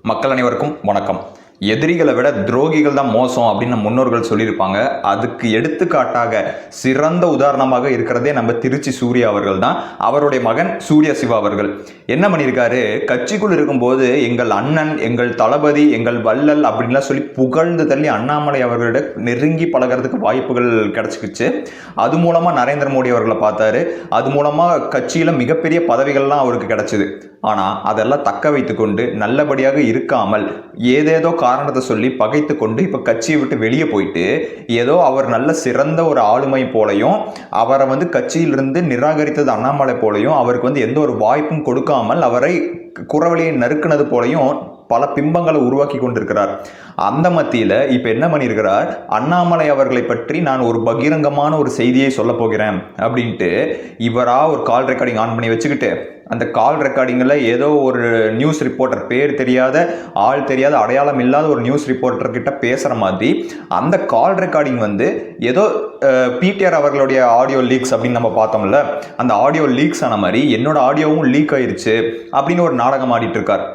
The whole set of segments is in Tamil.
மக்கள் அனைவருக்கும் வணக்கம். எதிரிகளை விட துரோகிகள் தான் மோசம் அப்படின்னு முன்னோர்கள் சொல்லியிருப்பாங்க. அதுக்கு எடுத்துக்காட்டாக சிறந்த உதாரணமாக இருக்கிறதே நம்ம திருச்சி சூர்யா அவர்கள் தான். அவருடைய மகன் சூர்யா சிவா அவர்கள் என்ன பண்ணியிருக்காரு, கட்சிக்குள் இருக்கும்போது எங்கள் அண்ணன், எங்கள் தளபதி, எங்கள் வள்ளல் அப்படின்லாம் சொல்லி புகழ்ந்து தள்ளி அண்ணாமலை அவர்களிட நெருங்கி பழகிறதுக்கு வாய்ப்புகள் கிடைச்சிக்கிச்சு. அது மூலமாக நரேந்திர மோடி அவர்களை பார்த்தாரு. அது மூலமாக கட்சியில் மிகப்பெரிய பதவிகள்லாம் அவருக்கு கிடைச்சிது. ஆனால் அதெல்லாம் தக்க வைத்து கொண்டு நல்லபடியாக இருக்காமல் ஏதேதோ காரணத்தை சொல்லி பகைத்து கொண்டு இப்போ கட்சியை விட்டு வெளியே போயிட்டு ஏதோ அவர் நல்ல சிறந்த ஒரு ஆளுமை போலையும் அவரை கட்சியிலிருந்து நிராகரித்தது அண்ணாமலை போலையும் அவருக்கு எந்த ஒரு வாய்ப்பும் கொடுக்காமல் அவரை குறவழியை நறுக்குனது போலையும் பல பிம்பங்களை உருவாக்கி கொண்டிருக்கிறார். அந்த மத்தியில் இப்போ என்ன பண்ணியிருக்கிறார், அண்ணாமலை அவர்களை பற்றி நான் ஒரு பகிரங்கமான ஒரு செய்தியை சொல்ல போகிறேன் அப்படின்ட்டு இவராக ஒரு கால் ரெக்கார்டிங் ஆன் பண்ணி வச்சுக்கிட்டு அந்த கால் ரெக்கார்டிங்கில் ஏதோ ஒரு நியூஸ் ரிப்போர்ட்டர், பேர் தெரியாத, ஆள் தெரியாத, அடையாளம் இல்லாத ஒரு நியூஸ் ரிப்போர்ட்டர்கிட்ட பேசுகிற மாதிரி அந்த கால் ரெக்கார்டிங் ஏதோ பிடிஆர் அவர்களுடைய ஆடியோ லீக்ஸ் அப்படின்னு நம்ம பார்த்தோம்ல, அந்த ஆடியோ லீக்ஸ் ஆன மாதிரி என்னோட ஆடியோவும் லீக் ஆயிருச்சு அப்படின்னு ஒரு நாடகம் ஆடிட்டு இருக்கார்.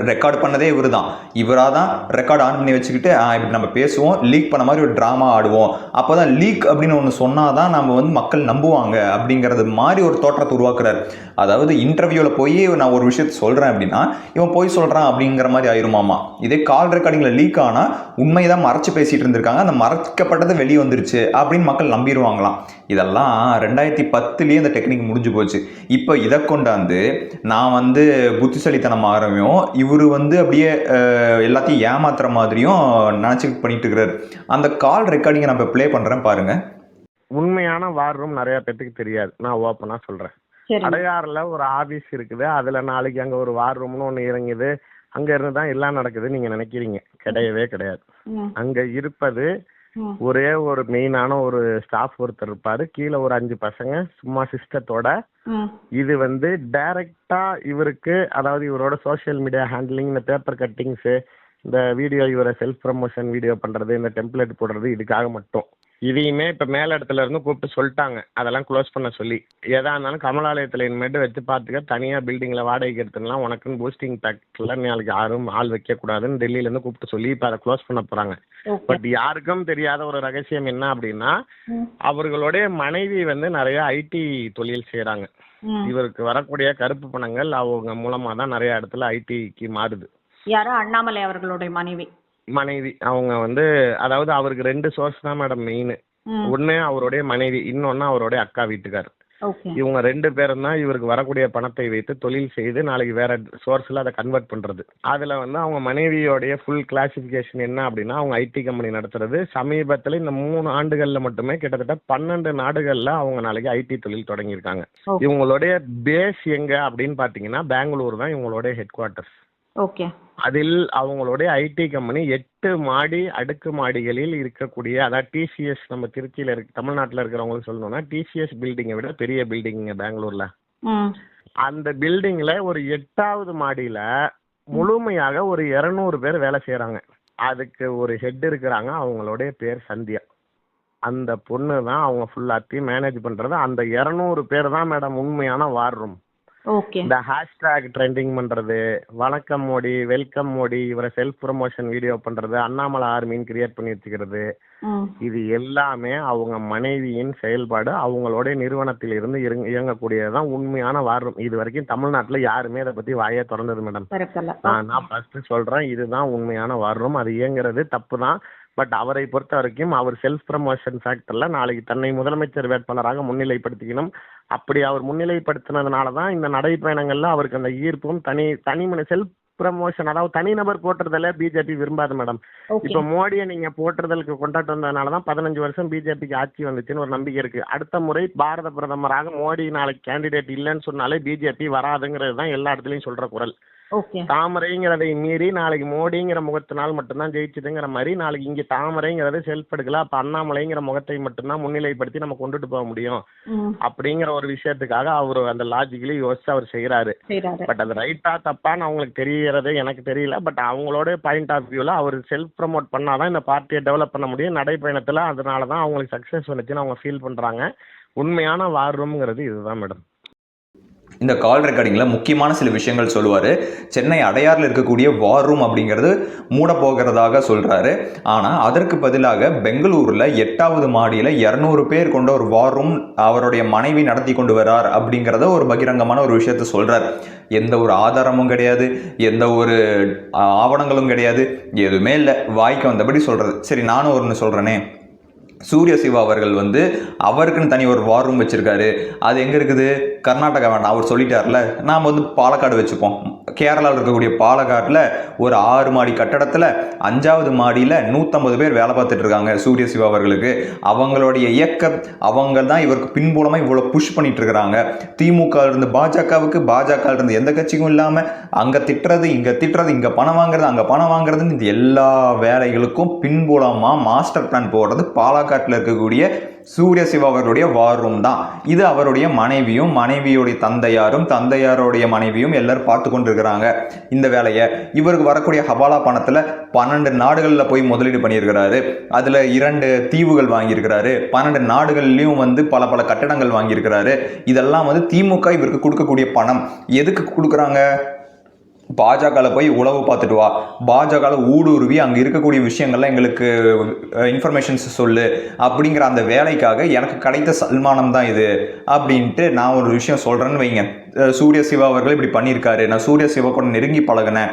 ரெக்கார்ட் பண்ணதே இவர் தான். இவராக தான் ரெக்கார்ட் ஆன் பண்ணி வச்சுக்கிட்டு இப்படி நம்ம பேசுவோம், லீக் பண்ண மாதிரி ஒரு ட்ராமா ஆடுவோம், அப்போ தான் லீக் அப்படின்னு ஒன்று சொன்னால் தான் நம்ம மக்கள் நம்புவாங்க அப்படிங்கிறது மாதிரி ஒரு தோற்றத்தை உருவாக்குறாரு. அதாவது இன்டர்வியூவில் போய் நான் ஒரு விஷயத்த சொல்கிறேன் அப்படின்னா இவன் போய் சொல்கிறான் அப்படிங்கிற மாதிரி ஆயிருமாமா. இதே கால் ரெக்கார்டிங்கில் லீக் ஆனால் உண்மையை தான் மறைச்சு பேசிகிட்டு இருந்திருக்காங்க, அந்த மறைக்கப்பட்டது வெளியே வந்துருச்சு அப்படின்னு மக்கள் நம்பிடுவாங்களாம். இதெல்லாம் 2010 இந்த டெக்னிக் முடிஞ்சு போச்சு. இப்போ இதை கொண்டாந்து நான் புத்திசாலித்தனம் ஆரம்பியும் இவர் அப்படியே எல்லாத்தையும் ஏமாத்துற மாதிரியும் நினச்சிக்கிட்டு பண்ணிட்டு இருக்கிறாரு. அந்த கால் ரெக்கார்டிங்கை நம்ம ப்ளே பண்ணுறேன் பாருங்க. உண்மையான வார் ரூம் நிறைய பேத்துக்கு தெரியாது, நான் ஓப்பனாக சொல்கிறேன். அடையாறுல ஒரு ஆபீஸ் இருக்குது, அதில் நாளைக்கு அங்கே ஒரு வார் ரூம்னு ஒன்று இறங்குது, அங்கே இருந்து தான் எல்லாம் நடக்குது நீங்கள் நினைக்கிறீங்க. கிடையவே கிடையாது. அங்கே இருப்பது ஒரே ஒரு மெயினான ஒரு ஸ்டாஃப் ஒருத்தர் இருப்பாரு, கீழே ஒரு 5 பசங்க சும்மா சிஸ்டத்தோட. இது டைரக்டா இவருக்கு, அதாவது இவரோட சோசியல் மீடியா ஹேண்ட்லிங், இந்த பேப்பர் கட்டிங்ஸ், இந்த வீடியோ, இவரை செல்ஃப் ப்ரமோஷன் வீடியோ பண்றது, இந்த டெம்ப்ளேட் போடுறது, இதுக்காக மட்டும். இதையுமே இப்ப மேல இடத்துல இருந்து கூப்பிட்டு சொல்லிட்டாங்க அதெல்லாம் க்ளோஸ் பண்ண சொல்லி. எதா இருந்தாலும் கமலாலயத்துல இனிமேட்டு வச்சு பார்த்துக்க, தனியா பில்டிங்ல வாடகைக்கு எடுத்துலாம், உனக்குன்னு பூஸ்டிங் பேக்ல நாளைக்கு யாரும் ஆள் வைக்க கூடாதுன்னு டெல்லியில இருந்து கூப்பிட்டு சொல்லி இப்ப அதை க்ளோஸ் பண்ண போறாங்க. பட் யாருக்கும் தெரியாத ஒரு ரகசியம் என்ன அப்படின்னா, அவர்களுடைய மனைவி நிறைய ஐடி தொழில் செய்யறாங்க. இவருக்கு வரக்கூடிய கருப்பு பணங்கள் அவங்க மூலமா தான் நிறைய இடத்துல ஐடிக்கு மாறுது. யாரோ அண்ணாமலை அவர்களுடைய மனைவி அவங்க அதாவது அவருக்கு 2 சோர்ஸ் தான் மேடம் மெயின். ஒண்ணு அவருடைய மனைவி, இன்னொன்னு அவருடைய அக்கா வீட்டுக்கார். இவங்க 2 பேரும் தான் இவருக்கு வரக்கூடிய பணத்தை வைத்து தொழில் செய்து நாளைக்கு வேற சோர்ஸ்ல அதை கன்வெர்ட் பண்றது. அதுல அவங்க மனைவியோடைய ஃபுல் கிளாசிபிகேஷன் என்ன அப்படின்னா, அவங்க ஐடி கம்பெனி நடத்துறது. சமீபத்துல இந்த 3 ஆண்டுகள்ல மட்டுமே கிட்டத்தட்ட 12 நாடுகள்ல அவங்க நாளைக்கு ஐடி தொழில் தொடங்கியிருக்காங்க. இவங்களுடைய பேஸ் எங்க அப்படின்னு பாத்தீங்கன்னா பெங்களூர் தான் இவங்களுடைய ஹெட் குவார்டர்ஸ். அதில் அவங்களுடைய ஐடி கம்பெனி 8 மாடி அடுக்கு மாடிகளில் இருக்கக்கூடிய, அதாவது டிசிஎஸ், நம்ம திருச்சியில இருக்கு, தமிழ்நாட்டில் இருக்கிறவங்களுக்கு சொல்லணும்னா டிசிஎஸ் பில்டிங்கை விட பெரிய பில்டிங் பெங்களூர்ல. அந்த பில்டிங்ல ஒரு 8வது மாடியில முழுமையாக ஒரு 200 பேர் வேலை செய்யறாங்க. அதுக்கு ஒரு ஹெட் இருக்கிறாங்க, அவங்களுடைய பேர் சந்தியா. அந்த பொண்ணு தான் அவங்க ஃபுல்லாத்தையும் மேனேஜ் பண்றது. அந்த 200 பேர் தான் மேடம் உண்மையான வார் ரூம். இந்த ஹேஷ்டேக் ட்ரெண்டிங் பண்றது, வணக்கம் மோடி, வெல்கம் மோடி, இவரை செல்ஃப் ப்ரமோஷன் வீடியோ பண்றது, அண்ணாமலை ஆர்மின்னு கிரியேட் பண்ணி வச்சுக்கிறது, இது எல்லாமே அவங்க மனைவியின் செயல்பாடு. அவங்களோட நிறுவனத்தில் இருந்து இயங்கக்கூடியதான் உண்மையான வார் ரூம். இது வரைக்கும் தமிழ்நாட்டுல யாருமே அதை பத்தி வாயே திறந்தது மேடம். நான் ஃபர்ஸ்ட் சொல்றேன், இதுதான் உண்மையான வார் ரூம். அது இயங்குறது தப்பு தான். பட் அவரை பொறுத்த வரைக்கும் அவர் செல்ஃப் ப்ரமோஷன் ஃபேக்டர்ல நாளைக்கு தன்னை முதலமைச்சர் வேட்பாளராக முன்னிலைப்படுத்திக்கணும். அப்படி அவர் முன்னிலைப்படுத்தினதுனால தான் இந்த நடைப்பயணங்கள்ல அவருக்கு அந்த ஈர்ப்பும் தனி செல்ஃப் ப்ரமோஷன், அதாவது தனிநபர் போட்டுறதுல பிஜேபி விரும்பாது மேடம். இப்ப மோடியை நீங்க போட்டுறதுக்கு கொண்டாட்டு வந்ததுனாலதான் 15 வருஷம் பிஜேபிக்கு ஆட்சி வந்துச்சுன்னு ஒரு நம்பிக்கை இருக்கு. அடுத்த முறை பாரத பிரதமராக மோடி நாளைக்கு கேண்டிடேட் இல்லைன்னு சொன்னாலே பிஜேபி வராதுங்கிறது தான் எல்லா இடத்துலயும் சொல்ற குரல். தாமரைங்கிறதை மீறி நாளைக்கு மோடிங்கிற முகத்தினால் மட்டும்தான் ஜெயிச்சதுங்கிற மாதிரி நாளைக்கு இங்க தாமரைங்கிறது செல்ஃப் எடுக்கல, அப்ப அண்ணாமலைங்கிற முகத்தை மட்டும்தான் முன்னிலைப்படுத்தி நம்ம கொண்டுட்டு போக முடியும் அப்படிங்கிற ஒரு விஷயத்துக்காக அவரு அந்த லாஜிக்கலி யோசிச்சு அவர் செய்யறாரு. பட் அது ரைட்டா தப்பான்னு அவங்களுக்கு தெரியறது எனக்கு தெரியல. பட் அவங்களோட பாயிண்ட் ஆஃப் வியூல அவர் செல்ஃப் ப்ரமோட் பண்ணாதான் இந்த பார்ட்டியை டெவலப் பண்ண முடியும் நடைப்பயணத்துல. அதனாலதான் அவங்களுக்கு சக்சஸ் வந்துச்சுன்னு அவங்க ஃபீல் பண்றாங்க. உண்மையான வார் ரூம்ங்கிறது இதுதான் மேடம். இந்த கால் ரெக்கார்டிங்கில் முக்கியமான சில விஷயங்கள் சொல்லுவார். சென்னை அடையாறில் இருக்கக்கூடிய வார் ரூம் அப்படிங்கிறது மூட போகிறதாக சொல்கிறாரு. ஆனால் அதற்கு பதிலாக பெங்களூரில் 8வது மாடியில் 200 பேர் கொண்ட ஒரு வார் ரூம் அவருடைய மனைவி நடத்தி கொண்டு வரார் அப்படிங்கிறத ஒரு பகிரங்கமான ஒரு விஷயத்த சொல்கிறார். எந்த ஒரு ஆதாரமும் கிடையாது, எந்த ஒரு ஆவணங்களும் கிடையாது, எதுவுமே இல்லை, வாய்க்கு வந்தபடி சொல்கிறது. சரி, நானும் ஒன்று சொல்கிறேனே, சூரிய சிவா அவர்கள் வந்து அவருக்குன்னு தனி ஒரு வார் ரூம் வச்சிருக்காரு. அது எங்கே இருக்குது? கர்நாடகா வேண்டாம், அவர் சொல்லிட்டார்ல. நாம் வந்து பாலக்காடு வச்சுப்போம். கேரளாவில் இருக்கக்கூடிய பாலக்காட்டில் ஒரு 6 மாடி கட்டடத்தில் 5வது மாடியில் 150 பேர் வேலை பார்த்துட்டு இருக்காங்க சூரிய சிவா அவர்களுக்கு. அவங்களுடைய இயக்கம், அவங்க தான் இவருக்கு பின்புலமாக இவ்வளோ புஷ் பண்ணிட்டு இருக்கிறாங்க. திமுக இருந்து பாஜகவுக்கு, பாஜக இருந்து எந்த கட்சிக்கும் இல்லாமல் அங்கே திட்டுறது, இங்கே பணம் வாங்குறது, அங்கே பணம் வாங்குறதுன்னு இந்த எல்லா வேலைகளுக்கும் பின்புலமாக மாஸ்டர் பிளான் போடுறது பாலக்காட்டில் இருக்கக்கூடிய சூரிய சிவா அவர்களுடைய வார் ரூம் தான். இது அவருடைய மனைவியும், மனைவியுடைய தந்தையாரும், தந்தையாருடைய மனைவியும் எல்லாரும் பார்த்து கொண்டு இருக்கிறாங்க இந்த வேலையை. இவருக்கு வரக்கூடிய ஹவாலா பணத்தில் 12 நாடுகளில் போய் முதலீடு பண்ணியிருக்கிறாரு. அதில் 2 தீவுகள் வாங்கியிருக்கிறாரு. 12 நாடுகள்லையும் வந்து பல பல கட்டடங்கள் வாங்கியிருக்கிறாரு. இதெல்லாம் வந்து திமுக இவருக்கு கொடுக்கக்கூடிய பணம். எதுக்கு கொடுக்குறாங்க? பாஜகவில் போய் உளவு பார்த்துட்டு வா, பாஜகவில் ஊடுருவி அங்கே இருக்கக்கூடிய விஷயங்கள்லாம் எங்களுக்கு இன்ஃபர்மேஷன்ஸ் சொல்லு அப்படிங்கிற அந்த வேலைக்காக எனக்கு கிடைத்த சல்மானம் தான் இது அப்படின்ட்டு நான் ஒரு விஷயம் சொல்கிறேன்னு வைங்க. சூரிய சிவா அவர்கள் இப்படி பண்ணியிருக்காரு, நான் சூரிய சிவா கூட நெருங்கி பழகினேன்,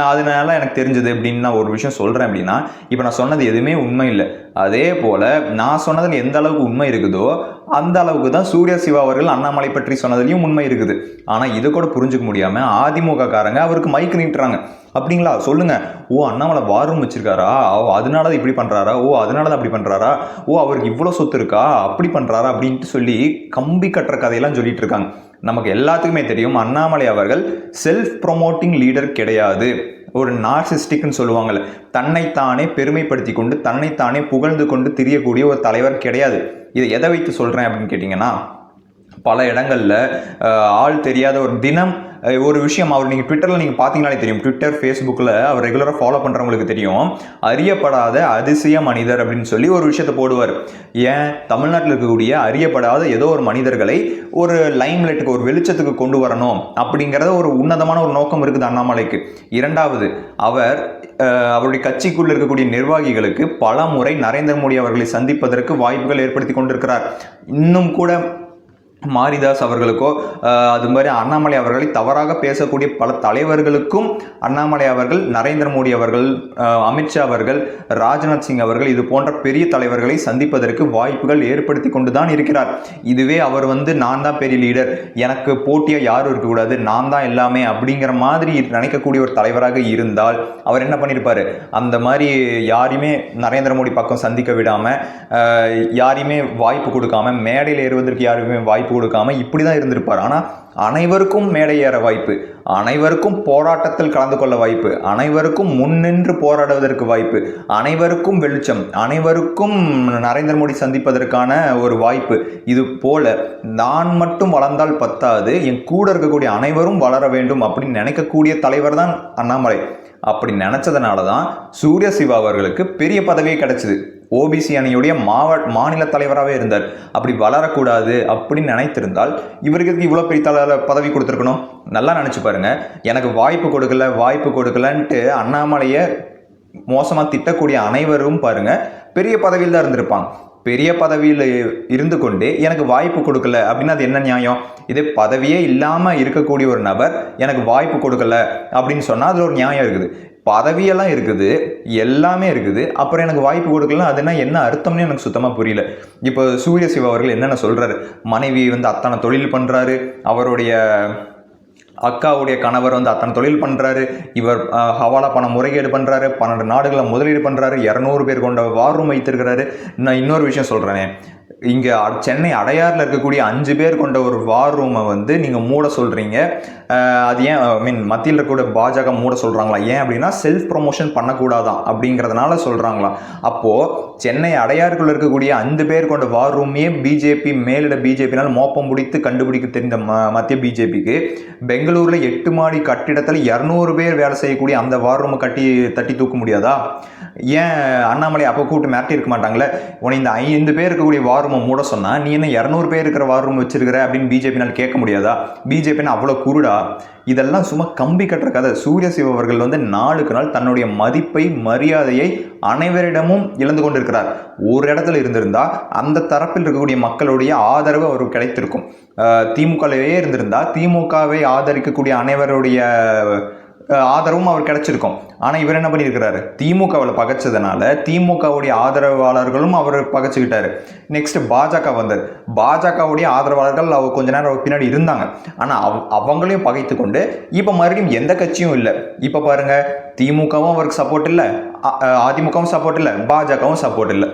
அதனால எனக்கு தெரிஞ்சது அப்படின்னு நான் ஒரு விஷயம் சொல்கிறேன் அப்படின்னா, இப்போ நான் சொன்னது எதுவுமே உண்மை இல்லை. அதே போல் நான் சொன்னதில் எந்த அளவுக்கு உண்மை இருக்குதோ அந்த அளவுக்கு தான் சூரிய சிவா அவர்கள் அண்ணாமலை பற்றி சொன்னதுலையும் உண்மை இருக்குது. ஆனால் இது கூட புரிஞ்சுக்க முடியாமல் அதிமுக காரங்க அவருக்கு மைக் நீட்டுறாங்க. அப்படிங்களா, சொல்லுங்க. ஓ, அண்ணாமலை வார் ரூம் வச்சிருக்காரா, அதனால தான் இப்படி பண்றாரா, ஓ அதனால தான் அப்படி பண்றாரா, ஓ அவருக்கு இவ்வளோ சொத்து இருக்கா, அப்படி பண்றாரா அப்படின்ட்டு சொல்லி கம்பி கட்டுற கதையெல்லாம் சொல்லிட்டு இருக்காங்க. நமக்கு எல்லாத்துக்குமே தெரியும் அண்ணாமலை அவர்கள் செல்ஃப் ப்ரொமோட்டிங் லீடர் கிடையாது. ஒரு நார்சிஸ்டிக்னு சொல்லுவாங்கள்ல, தன்னைத்தானே பெருமைப்படுத்தி கொண்டு தன்னைத்தானே புகழ்ந்து கொண்டு திரியக்கூடிய ஒரு தலைவர் கிடையாது. இதை எதை வைத்து சொல்கிறேன் அப்படின்னு கேட்டிங்கன்னா, பல இடங்களில் ஆள் தெரியாத ஒரு தினம் ஒரு விஷயம் அவர் நீங்கள் ட்விட்டரில் நீங்கள் பார்த்தீங்கன்னாலே தெரியும். ட்விட்டர், ஃபேஸ்புக்கில் அவர் ரெகுலராக ஃபாலோ பண்ணுறவங்களுக்கு தெரியும். அறியப்படாத அதிசய மனிதர் அப்படின்னு சொல்லி ஒரு விஷயத்தை போடுவார். ஏன் தமிழ்நாட்டில் இருக்கக்கூடிய அறியப்படாத ஏதோ ஒரு மனிதர்களை ஒரு லைம்லைட்டுக்கு, ஒரு வெளிச்சத்துக்கு கொண்டு வரணும் அப்படிங்கிறத ஒரு உன்னதமான ஒரு நோக்கம் இருக்குது அண்ணாமலைக்கு. இரண்டாவது, அவருடைய கட்சிக்குள்ள இருக்கக்கூடிய நிர்வாகிகளுக்கு பல முறை நரேந்திர மோடி அவர்களை சந்திப்பதற்கு வாய்ப்புகள் ஏற்படுத்தி கொண்டிருக்கிறார். இன்னும் கூட மாரிதாஸ் அவர்களுக்கோ அது மாதிரி அண்ணாமலை அவர்களை தவறாக பேசக்கூடிய பல தலைவர்களுக்கும் அண்ணாமலை அவர்கள், நரேந்திர மோடி அவர்கள், அமித்ஷா அவர்கள், ராஜ்நாத் சிங் அவர்கள் இது போன்ற பெரிய தலைவர்களை சந்திப்பதற்கு வாய்ப்புகள் ஏற்படுத்தி கொண்டு தான் இருக்கிறார். இதுவே அவர் வந்து நான் தான் பெரிய லீடர், எனக்கு போட்டியாக யாரும் இருக்கக்கூடாது, நான் தான் எல்லாமே அப்படிங்கிற மாதிரி நினைக்கக்கூடிய ஒரு தலைவராக இருந்தால் அவர் என்ன பண்ணியிருப்பார்? அந்த மாதிரி யாரையுமே நரேந்திர மோடி பக்கம் சந்திக்க விடாமல், யாரையுமே வாய்ப்பு கொடுக்காம, மேடையில் ஏறுவதற்கு யாருக்குமே வாய்ப்பு கொடுக்காம இப்படி தான் இருந்திருப்பார். ஆனால் அனைவருக்கும் மேடை ஏற வாய்ப்பு, அனைவருக்கும் போராட்டத்தில் கலந்து கொள்ள வாய்ப்பு, அனைவருக்கும் முன்னின்று போராடுவதற்கு வாய்ப்பு, அனைவருக்கும் வெளிச்சம், அனைவருக்கும் நரேந்திர மோடி சந்திப்பதற்கான ஒரு வாய்ப்பு. இது போல நான் மட்டும் வளர்ந்தால் பத்தாது, என் கூட இருக்கக்கூடிய அனைவரும் வளர வேண்டும் அப்படின்னு நினைக்கக்கூடிய தலைவர் தான் அண்ணாமலை. அப்படி நினைச்சதுனால தான் சூரிய சிவா அவர்களுக்கு பெரிய பதவியே கிடைச்சிது. ஓபிசி அணியுடைய மாநில தலைவராகவே இருந்தார். அப்படி வளரக்கூடாது அப்படின்னு நினைத்திருந்தால் இவருக்கு இவ்வளோ பெரிய பதவி கொடுத்துருக்கணும். நல்லா நினச்சி பாருங்க. எனக்கு வாய்ப்பு கொடுக்கலன்ட்டு அண்ணாமலையை மோசமாக திட்டக்கூடிய அனைவரும் பாருங்க பெரிய பதவியில் தான் இருந்திருப்பாங்க. பெரிய பதவியில் இருந்து கொண்டு எனக்கு வாய்ப்பு கொடுக்கல அப்படின்னா அது என்ன நியாயம்? இதே பதவியே இல்லாமல் இருக்கக்கூடிய ஒரு நபர் எனக்கு வாய்ப்பு கொடுக்கல அப்படின்னு சொன்னால் அதில் ஒரு நியாயம் இருக்குது. பதவியெல்லாம் இருக்குது, எல்லாமே இருக்குது, அப்புறம் எனக்கு வாய்ப்பு கொடுக்கலாம், அதுனா என்ன அர்த்தம்னு எனக்கு சுத்தமாக புரியல. இப்போ சூரிய சிவா அவர்கள் என்னென்ன சொல்கிறாரு, மனைவி வந்து அத்தனை தொழில் பண்ணுறாரு, அவருடைய அக்காவுடைய கணவர் வந்து அத்தனை தொழில் பண்ணுறாரு, இவர் ஹவாலா பணம் முறைகேடு பண்ணுறாரு, 12 நாடுகளை முதலீடு பண்ணுறாரு, 200 பேர் கொண்ட வார் ரூம் வைத்திருக்கிறாரு. நான் இன்னொரு விஷயம் சொல்கிறேனே, இங்கே சென்னை அடையாறில் இருக்கக்கூடிய 5 பேர் கொண்ட ஒரு வார் ரூமை வந்து நீங்கள் மூட சொல்கிறீங்க. அது ஏன் மத்தியில் இருக்கக்கூடிய பாஜக மூட சொல்கிறாங்களா? ஏன் அப்படின்னா செல்ஃப் ப்ரொமோஷன் பண்ணக்கூடாதான் அப்படிங்கிறதுனால சொல்கிறாங்களா? அப்போது சென்னை அடையாறுக்குள்ள இருக்கக்கூடிய 5 பேர் கொண்ட வார் ரூமையே பிஜேபி, மேலிட பிஜேபினால் மோப்பம் முடித்து கண்டுபிடிக்க தெரிந்த மத்திய பிஜேபிக்கு பெங்களூரில் 8 மாடி கட்டிடத்தில் 200 பேர் வேலை செய்யக்கூடிய அந்த வார் ரூமை தட்டி தூக்க முடியாதா? ஏன் அண்ணாமலை அப்போ கூப்பிட்டு மிரட்டி இருக்க மாட்டாங்களே, உன்னை இந்த 5 பேர் இருக்கக்கூடிய வார் ரூமை மூட சொன்னா நீ என்ன 200 பேர் இருக்கிற வார் ரூம் வச்சிருக்கிற அப்படின்னு பிஜேபினால் கேட்க முடியாதா? பிஜேபின்னு அவ்வளோ குருடா? இதெல்லாம் சும்மா கம்பி கட்டுற கதை. சூரிய சிவா அவர்கள் வந்து நாளுக்கு நாள் தன்னுடைய மதிப்பை மரியாதையை அனைவரிடமும் இழந்து கொண்டிருக்கிறார். ஒரு இடத்துல இருந்திருந்தா அந்த தரப்பில் இருக்கக்கூடிய மக்களுடைய ஆதரவு அவருக்கு கிடைத்திருக்கும். திமுகவே இருந்திருந்தா திமுகவை ஆதரிக்கக்கூடிய அனைவருடைய ஆதரவும் அவர் கிடைச்சிருக்கும். ஆனால் இவர் என்ன பண்ணியிருக்கிறாரு, திமுகவில் பகைச்சதுனால திமுகவுடைய ஆதரவாளர்களும் அவர் பகைச்சிக்கிட்டாரு. நெக்ஸ்ட் பாஜக வந்தார். பாஜகவுடைய ஆதரவாளர்கள் அவர் கொஞ்ச நேரம் பின்னாடி இருந்தாங்க. ஆனால் அவங்களையும் பகைத்து கொண்டு இப்போ மறுபடியும் எந்த கட்சியும் இல்லை. இப்போ பாருங்க, திமுகவும் அவருக்கு சப்போர்ட் இல்லை, அதிமுகவும் சப்போர்ட் இல்லை, பாஜகவும் சப்போர்ட் இல்லை.